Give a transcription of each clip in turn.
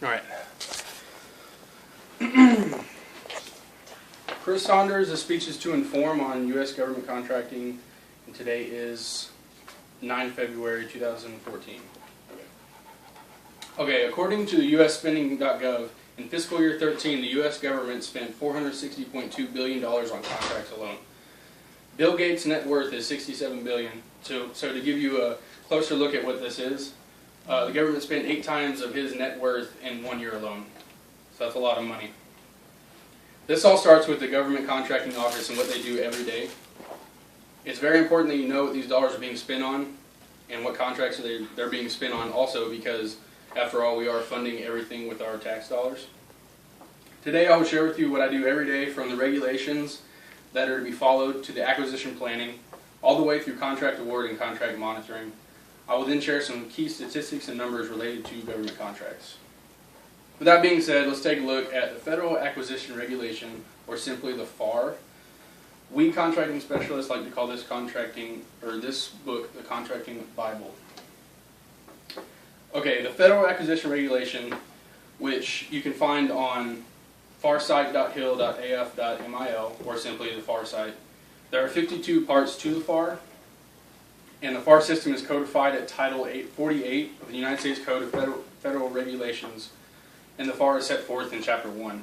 All right. Chris Saunders, the speech is to inform on U.S. government contracting, and today is 9 February 2014. Okay, according to the USspending.gov, in fiscal year 13, the U.S. government spent $460.2 billion on contracts alone. Bill Gates' net worth is $67 billion. So to give you a closer look at what this is, the government spent 8 times of his net worth in 1 year alone. So that's a lot of money. This all starts with the government contracting office and what they do every day. It's very important that you know what these dollars are being spent on and what contracts they're being spent on also, because after all, we are funding everything with our tax dollars. Today I will share with you what I do every day, from the regulations that are to be followed to the acquisition planning, all the way through contract award and contract monitoring. I will then share some key statistics and numbers related to government contracts. With that being said, let's take a look at the Federal Acquisition Regulation, or simply the FAR. We contracting specialists like to call this this book the Contracting Bible. Okay, the Federal Acquisition Regulation, which you can find on farsite.hill.af.mil, or simply the FAR site. There are 52 parts to the FAR, and the FAR system is codified at Title 48 of the United States Code of Federal Regulations, and the FAR is set forth in Chapter 1.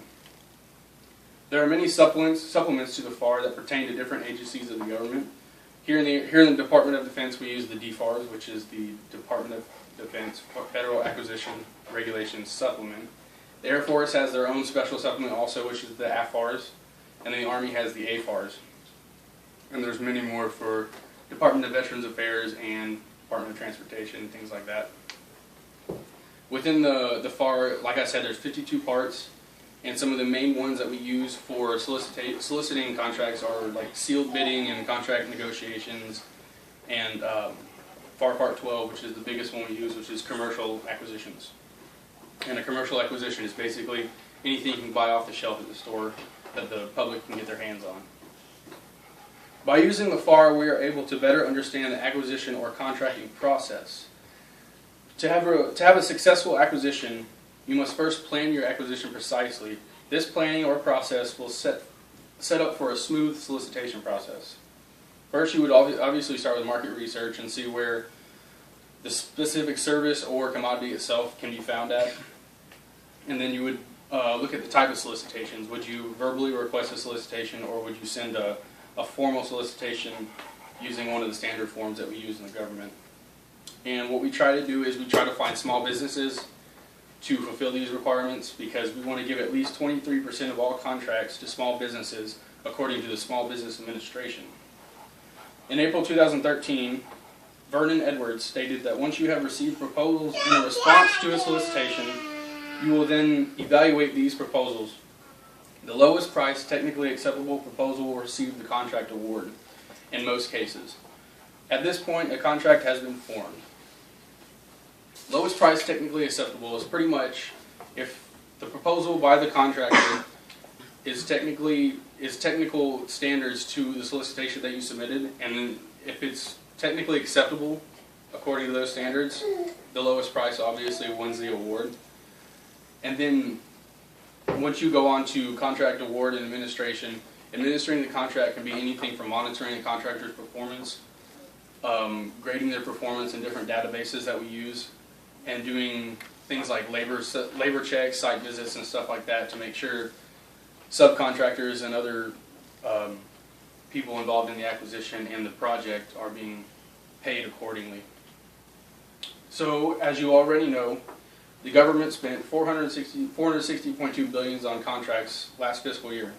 There are many supplements to the FAR that pertain to different agencies of the government. Here in the Department of Defense, we use the DFARS, which is the Department of Defense Federal Acquisition Regulations Supplement. The Air Force has their own special supplement also, which is the AFARS, and the Army has the AFARS. And there's many more for Department of Veterans Affairs and Department of Transportation, things like that. Within the FAR, like I said, there's 52 parts, and some of the main ones that we use for soliciting contracts are like sealed bidding and contract negotiations, and FAR Part 12, which is the biggest one we use, which is commercial acquisitions. And a commercial acquisition is basically anything you can buy off the shelf at the store that the public can get their hands on. By using the FAR, we are able to better understand the acquisition or contracting process. To have a successful acquisition, you must first plan your acquisition precisely. This planning or process will set up for a smooth solicitation process. First, you would obviously start with market research and see where the specific service or commodity itself can be found at. And then you would look at the type of solicitations. Would you verbally request a solicitation, or would you send a formal solicitation using one of the standard forms that we use in the government? And what we try to do is we try to find small businesses to fulfill these requirements, because we want to give at least 23% of all contracts to small businesses according to the Small Business Administration. In April 2013, Vernon Edwards stated that once you have received proposals in response to a solicitation, you will then evaluate these proposals. The lowest price, technically acceptable proposal will receive the contract award in most cases. At this point, a contract has been formed. Lowest price, technically acceptable is pretty much if the proposal by the contractor is technical standards to the solicitation that you submitted, and then if it's technically acceptable according to those standards, the lowest price obviously wins the award. And then once you go on to contract award and administration, administering the contract can be anything from monitoring the contractor's performance, grading their performance in different databases that we use, and doing things like labor checks, site visits, and stuff like that to make sure subcontractors and other people involved in the acquisition and the project are being paid accordingly. So, as you already know, the government spent $460.2 billion on contracts last fiscal year.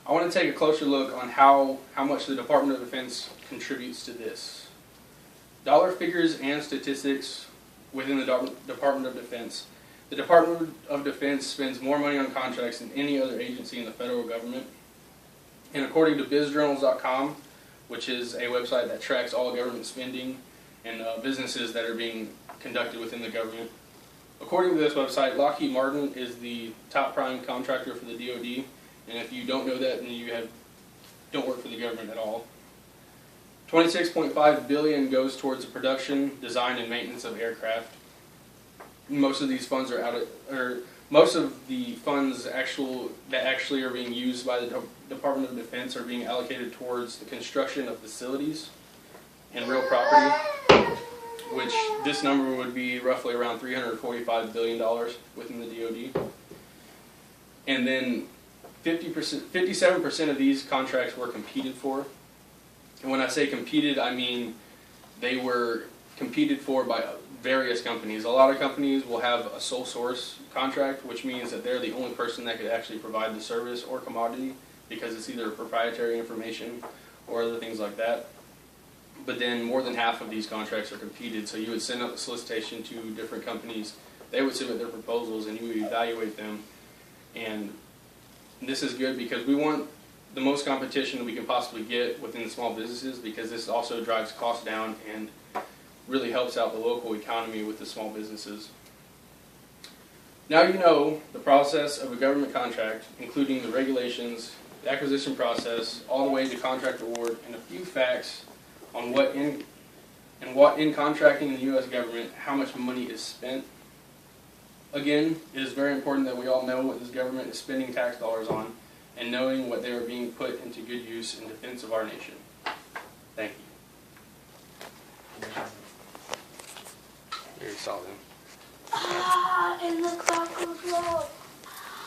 I want to take a closer look on how much the Department of Defense contributes to this. Dollar figures and statistics within the Department of Defense. The Department of Defense spends more money on contracts than any other agency in the federal government. And according to bizjournals.com, which is a website that tracks all government spending and businesses that are being conducted within the government, according to this website, Lockheed Martin is the top prime contractor for the DoD. And if you don't know that, then you don't work for the government at all. $26.5 billion goes towards the production, design, and maintenance of aircraft. most of these funds are most of the funds that actually are being used by the Department of Defense are being allocated towards the construction of facilities and real property, which this number would be roughly around $345 billion within the DoD. And then 57% of these contracts were competed for. And when I say competed, I mean they were competed for by various companies. A lot of companies will have a sole source contract, which means that they're the only person that could actually provide the service or commodity because it's either proprietary information or other things like that. But then more than half of these contracts are competed, so you would send out the solicitation to different companies. They would submit their proposals and you would evaluate them. And this is good because we want the most competition we can possibly get within the small businesses, because this also drives costs down and really helps out the local economy with the small businesses. Now you know the process of a government contract, including the regulations, the acquisition process, all the way to contract award, and a few facts on what in contracting in the U.S. government, how much money is spent. Again, it is very important that we all know what this government is spending tax dollars on, and knowing what they are being put into good use in defense of our nation. Thank you. Very solid. And the clock goes low.